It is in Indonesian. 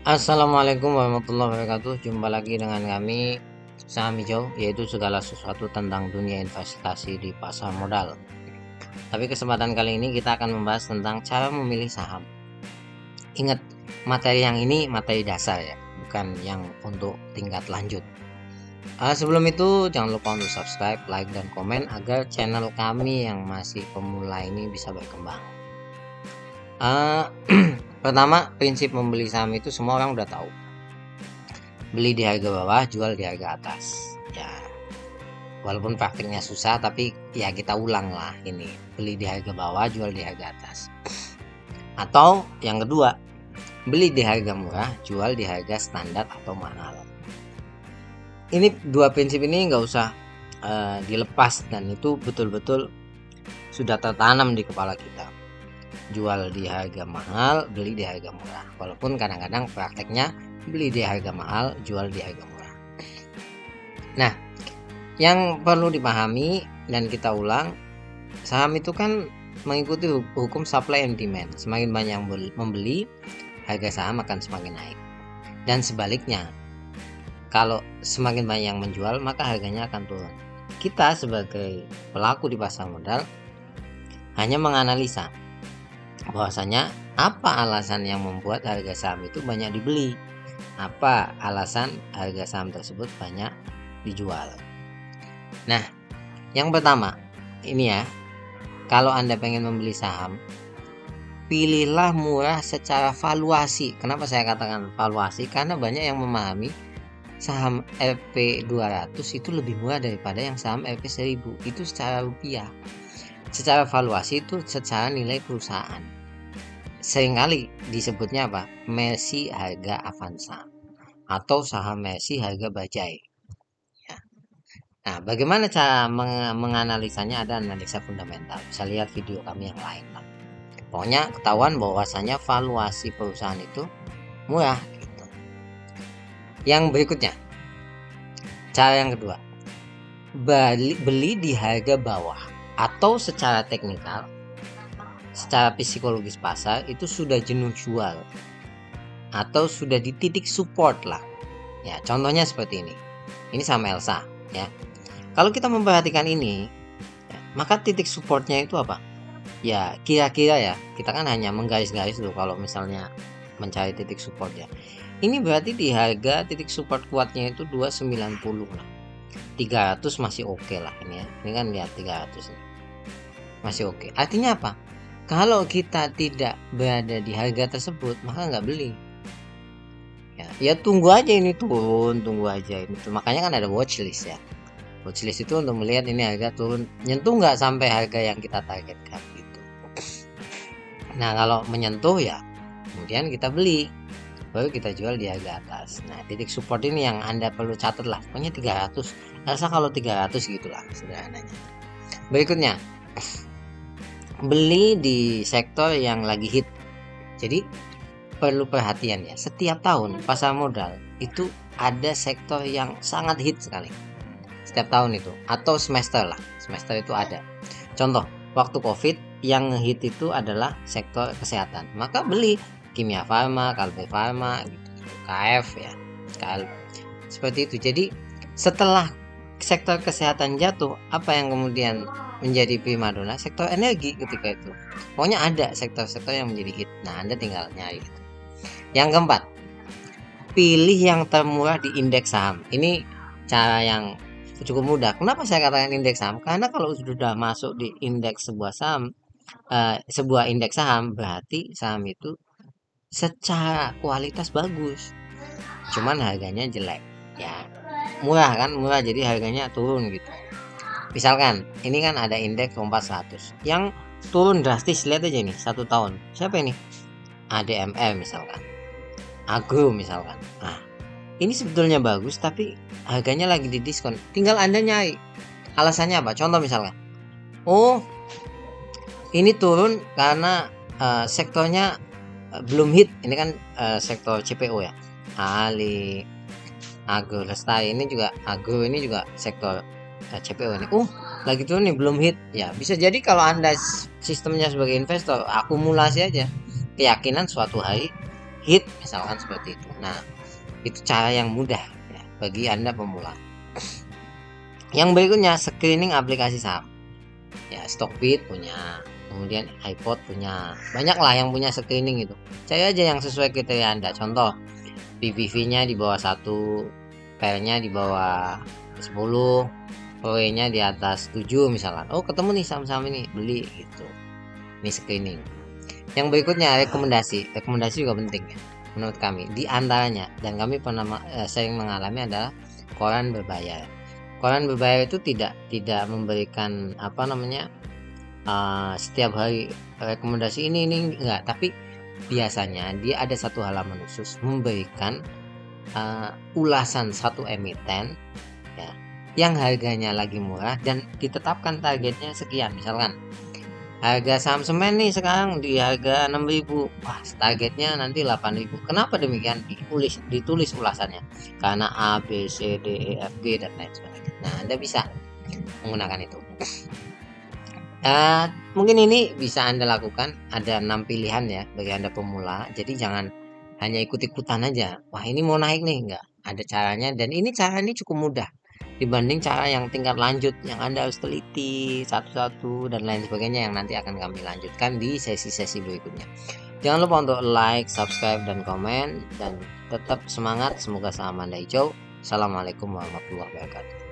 Assalamualaikum warahmatullahi wabarakatuh. Jumpa lagi dengan kami Saham Hijau, yaitu segala sesuatu tentang dunia investasi di pasar modal. Tapi kesempatan kali ini kita akan membahas tentang cara memilih saham. Ingat, materi yang ini materi dasar ya, bukan yang untuk tingkat lanjut. Sebelum itu jangan lupa untuk subscribe, like, dan komen agar channel kami yang masih pemula ini bisa berkembang. Pertama, prinsip membeli saham itu semua orang udah tahu. Beli di harga bawah, jual di harga atas. Ya, walaupun praktiknya susah, tapi ya kita ulang lah ini. Beli di harga bawah, jual di harga atas. Atau yang kedua, beli di harga murah, jual di harga standar atau mahal. Ini dua prinsip ini nggak usah dilepas, dan itu betul-betul sudah tertanam di kepala kita. Jual di harga mahal, beli di harga murah. Walaupun kadang-kadang prakteknya beli di harga mahal, jual di harga murah. Nah, yang perlu dipahami dan kita ulang, saham itu kan mengikuti hukum supply and demand. Semakin banyak yang membeli, harga saham akan semakin naik. Dan sebaliknya, kalau semakin banyak yang menjual, maka harganya akan turun. Kita sebagai pelaku di pasar modal hanya menganalisa bahwasanya apa alasan yang membuat harga saham itu banyak dibeli, apa alasan harga saham tersebut banyak dijual. Nah, yang pertama ini ya, kalau Anda pengen membeli saham, pilihlah murah secara valuasi. Kenapa saya katakan valuasi? Karena banyak yang memahami saham Rp200 itu lebih murah daripada yang saham Rp1000. Itu secara rupiah. Secara valuasi itu secara nilai perusahaan. Seringkali disebutnya apa? Mercy harga Avanza atau saham Mercy harga Bajai. Ya. Nah, bagaimana cara menganalisanya? Ada analisa fundamental. Bisa lihat video kami yang lain. Pokoknya ketahuan bahwasanya valuasi perusahaan itu murah. Gitu. Yang berikutnya, cara yang kedua, beli di harga bawah atau secara teknikal. Secara psikologis pasar itu sudah jenuh jual atau sudah di titik support lah. Ya, contohnya seperti ini. Ini sama Elsa ya. Kalau kita memperhatikan ini, ya, maka titik supportnya itu apa? Ya, kira-kira ya, kita kan hanya menggaris-garis dulu kalau misalnya mencari titik support ya. Ini berarti di harga titik support kuatnya itu 290 lah. 300 masih oke lah ini ya. Ini kan lihat 300 ini. Masih oke. Artinya apa? Kalau kita tidak berada di harga tersebut, maka nggak beli. Ya tunggu aja ini turun, tunggu aja ini tuh. Makanya kan ada watchlist ya. Watchlist itu untuk melihat ini harga turun, nyentuh nggak sampai harga yang kita targetkan gitu. Nah, kalau menyentuh ya, kemudian kita beli, baru kita jual di harga atas. Nah, titik support ini yang Anda perlu catat lah. Pokoknya 300. Rasa kalau 300 gitulah sederhananya. Berikutnya, beli di sektor yang lagi hit. Jadi perlu perhatian ya, setiap tahun pasar modal itu ada sektor yang sangat hit sekali setiap tahun itu, atau semester lah, semester itu ada. Contoh, waktu COVID yang hit itu adalah sektor kesehatan, maka beli Kimia Farma, Kalbe Farma gitu, KF ya, KL, seperti itu. Jadi setelah sektor kesehatan jatuh, apa yang kemudian menjadi primadona? Sektor energi ketika itu. Pokoknya ada sektor-sektor yang menjadi hit. Nah, Anda tinggal nyari itu. Yang keempat, pilih yang termurah di indeks saham. Ini cara yang cukup mudah. Kenapa saya katakan indeks saham? Karena kalau sudah masuk di indeks sebuah saham, sebuah indeks saham, berarti saham itu secara kualitas bagus. Cuman harganya jelek. Ya, murah kan, murah jadi harganya turun gitu. Misalkan ini kan ada indeks Kompas 100 yang turun drastis. Lihat aja nih, 1 tahun. Siapa ini? ADMR misalkan, Agro misalkan. Nah, ini sebetulnya bagus tapi harganya lagi di diskon. Tinggal Anda nyari alasannya apa. Contoh misalkan, oh ini turun karena sektornya belum hit. Ini kan sektor CPO ya, Ali, Agro Lestari ini juga, Agro ini juga sektor CPO ini. Lagi turun nih, belum hit. Ya bisa jadi kalau Anda sistemnya sebagai investor akumulasi aja, keyakinan suatu hari hit misalkan seperti itu. Nah, itu cara yang mudah ya, bagi Anda pemula. Yang berikutnya screening aplikasi saham. Ya, Stockbit punya, kemudian iPod punya, banyak lah yang punya screening itu. Cari aja yang sesuai kriteria Anda. Contoh, PBV-nya di bawah 1, PL-nya di bawah 10, PW-nya di atas 7 misalkan. Oh, ketemu nih saham-saham ini, beli gitu. Ini screening. Yang berikutnya rekomendasi. Rekomendasi juga penting ya menurut kami. Di antaranya, dan kami pernah sering mengalami, adalah koran berbayar. Koran berbayar itu tidak memberikan apa namanya, setiap hari rekomendasi ini enggak, tapi biasanya dia ada satu halaman khusus memberikan ulasan satu emiten ya, yang harganya lagi murah dan ditetapkan targetnya sekian. Misalkan harga saham semen nih sekarang di harga 6.000. Wah, targetnya nanti 8.000. Kenapa demikian? Ditulis ulasannya. Karena A, B, C, D, E, F, G dan lain sebagainya. Nah, Anda bisa menggunakan itu. Mungkin ini bisa Anda lakukan. Ada 6 pilihan ya bagi Anda pemula. Jadi jangan hanya ikut-ikutan aja. Wah, ini mau naik nih, enggak. Ada caranya, dan ini cara ini cukup mudah dibanding cara yang tingkat lanjut yang Anda harus teliti satu-satu dan lain sebagainya, yang nanti akan kami lanjutkan di sesi-sesi berikutnya. Jangan lupa untuk like, subscribe, dan komen, dan tetap semangat. Semoga saham Anda hijau. Assalamualaikum warahmatullahi wabarakatuh.